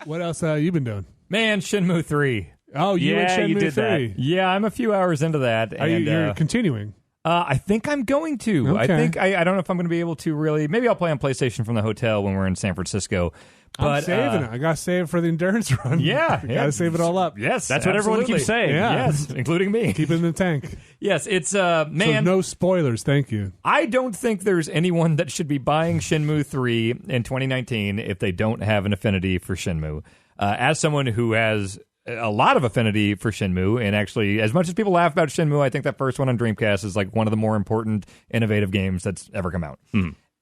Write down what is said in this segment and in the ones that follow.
What else you been doing? Man, Shenmue 3. Oh, you and Shenmue you did 3. that. Yeah, I'm a few hours into that. You're continuing. I think I'm going to. I Okay. think I don't know if I'm going to be able to really. Maybe I'll play on PlayStation from the hotel when we're in San Francisco. But I'm saving it. I got to save for the endurance run. Yeah, Got to save it all up. Yes, That's what everyone absolutely. keeps saying. Yeah. Yes, including me. Keep it in the tank. Yes, it's So man. no spoilers. Thank you. I don't think there's anyone that should be buying Shenmue 3 in 2019 if they don't have an affinity for Shenmue. As someone who has a lot of affinity for Shenmue, and actually, as much as people laugh about Shenmue, I think that first one on Dreamcast is like one of the more important, innovative games that's ever come out.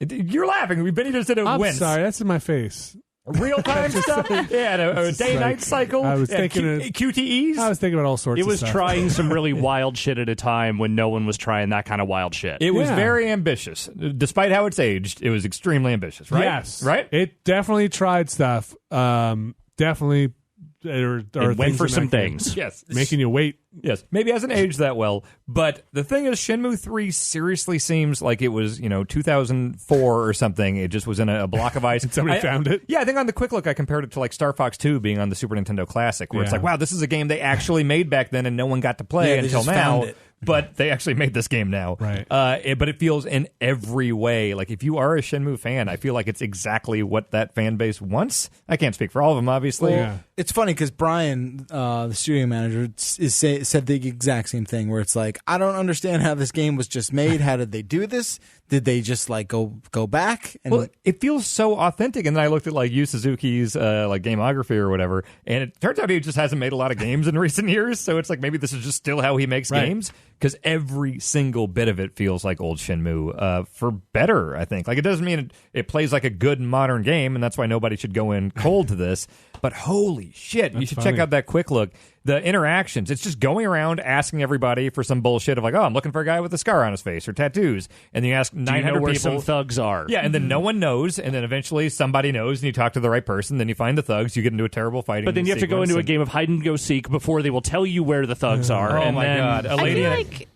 You're laughing. Benny just did a I'm wince. sorry. That's in my face. Real-time stuff. Yeah, a day-night like, cycle. I was Yeah, thinking of- QTEs. I was thinking about all sorts It of was stuff. trying some really wild shit at a time when no one was trying that kind of wild shit. It was Yeah. very ambitious. Despite how it's aged, it was extremely ambitious, right? Yes. Right? It definitely tried stuff. Definitely. There are It went things for in some that game things. Yes. making you wait. Yes, maybe it hasn't aged that well, but the thing is, Shenmue 3 seriously seems like it was, 2004 or something. It just was in a block of ice. Somebody found it? Yeah, I think on the quick look, I compared it to like Star Fox 2 being on the Super Nintendo Classic, where it's Yeah. like, wow, this is a game they actually made back then and no one got to play Yeah, they until just now. found it. But they actually made this game now. Right. But it feels in every way, like if you are a Shenmue fan, I feel like it's exactly what that fan base wants. I can't speak for all of them, obviously. Yeah. It's funny because Brian, the studio manager, said the exact same thing. Where it's like, I don't understand how this game was just made. How did they do this? Did they just like go back? And Well, it feels so authentic. And then I looked at like Yu Suzuki's like gamography or whatever, and it turns out he just hasn't made a lot of games in recent years. So it's like maybe this is just still how he makes Right. games, because every single bit of it feels like old Shenmue, for better, I think. Like, it doesn't mean it plays like a good modern game, and that's why nobody should go in cold to this. But holy shit, you should check funny. out that quick look. The interactions, it's just going around asking everybody for some bullshit of like, oh, I'm looking for a guy with a scar on his face or tattoos. And then you ask Do you 900 know where people. some thugs are? Yeah, and then no one knows, and then eventually somebody knows, and you talk to the right person, then you find the thugs, you get into a terrible fighting But then you have to go sequence, into a and- game of hide and go seek before they will tell you where the thugs are. Oh and my then, God. A I lady feel in a- like,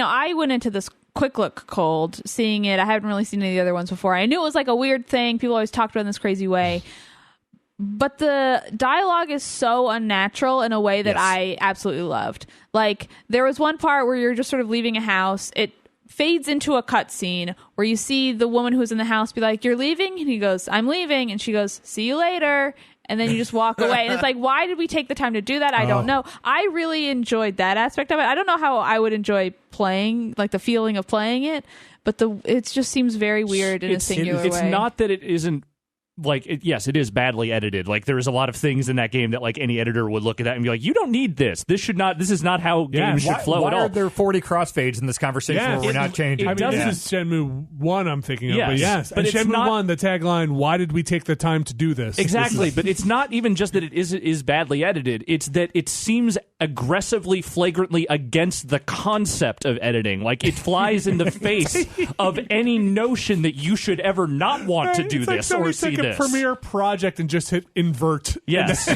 I went into this quick look cold, seeing it. I haven't really seen any of the other ones before. I knew it was like a weird thing. People always talked about it in this crazy way. But the dialogue is so unnatural in a way that Yes. I absolutely loved. Like, there was one part where you're just sort of leaving a house. It fades into a cutscene where you see the woman who's in the house be like, "You're leaving?" And he goes, "I'm leaving." And she goes, "See you later." And then you just walk away. And it's like, why did we take the time to do that? I don't know. I really enjoyed that aspect of it. I don't know how I would enjoy playing, like the feeling of playing it, but it just seems very weird in a singular it's way. not that it isn't like yes, it is badly edited. Like there's a lot of things in that game that like any editor would look at that and be like, you don't need this. This is not how games should flow why at all. are there 40 crossfades in this conversation Yes. where we're not changing? it I mean, doesn't- this is Shenmue 1 I'm thinking of, Yes, but yes. but And it's Shenmue not- 1, the tagline, why did we take the time to do this? Exactly, but it's not even just that it is badly edited. It's that it seems aggressively, flagrantly against the concept of editing. Like it flies in the face of any notion that you should ever not want to do It's like this somebody or see took a this. Premiere project and just hit invert. Yes.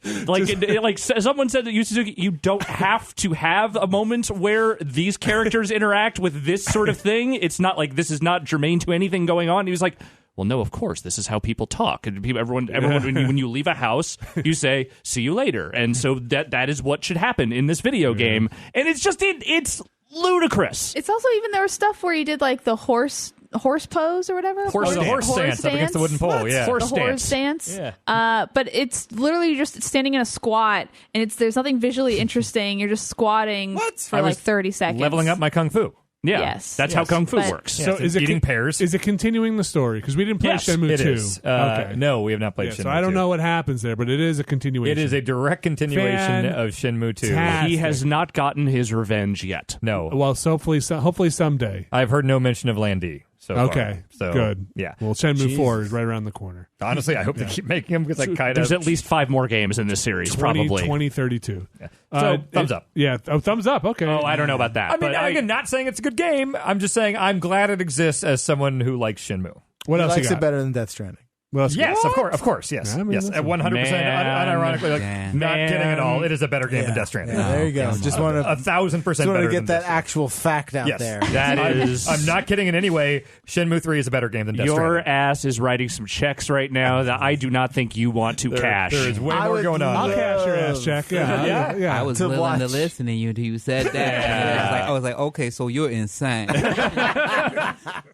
Like someone said that Yu Suzuki, you don't have to have a moment where these characters interact with this sort of thing. It's not like this is not germane to anything going on. He was like, well, no, of course, this is how people talk. And everyone when you leave a house, you say, "See you later," and so that is what should happen in this video game. And it's just it's ludicrous. It's also even there was stuff where he did like the horse pose or whatever. Horse the horse stance up against the wooden pole, yeah. Horse the horse stance. Yeah. But it's literally just standing in a squat, and there's nothing visually interesting. You're just squatting for I like was 30 seconds. Leveling up my kung fu. Yeah, Yes. that's how kung fu But- works. So Yes, is it eating pears? Is it continuing the story? Because we didn't play Yes, Shenmue It 2. is. Okay. No, we have not played Yeah, Shenmue so I don't 2. know what happens there, but it is a continuation. It is a direct continuation of Shenmue 2. Fantastic. He has not gotten his revenge yet. No. Well, so hopefully someday. I've heard no mention of Landy so far. Okay, So, good. Yeah. Well, Shenmue 4 is right around the corner. Honestly, I hope they keep making them because I kind of... There's at least 5 more games in this series, probably. 2032. So, thumbs up. Yeah, thumbs up. Okay. Oh, I don't know about that. I mean, but again, not saying it's a good game. I'm just saying I'm glad it exists as someone who likes Shenmue. What he else you likes got? it better than Death Stranding. Well, that's Yes, good. of course, yes, I mean, yes, listen. 100%, unironically, like, Man. not kidding at all. It is a better game than Death Stranding. Yeah, there you go. Just want to 1,000% just better want to than get that Death actual fact out Stranding. there. Yes, That is- I'm not kidding in any way. Shenmue 3 is a better game than Death Your Stranding. ass is writing some checks right now that I do not think you want to cash. There is way I more would going on. I'll love- cash your ass check. Yeah, yeah. I was To willing to watch. listen to you until you said that. I was like, okay, so you're insane.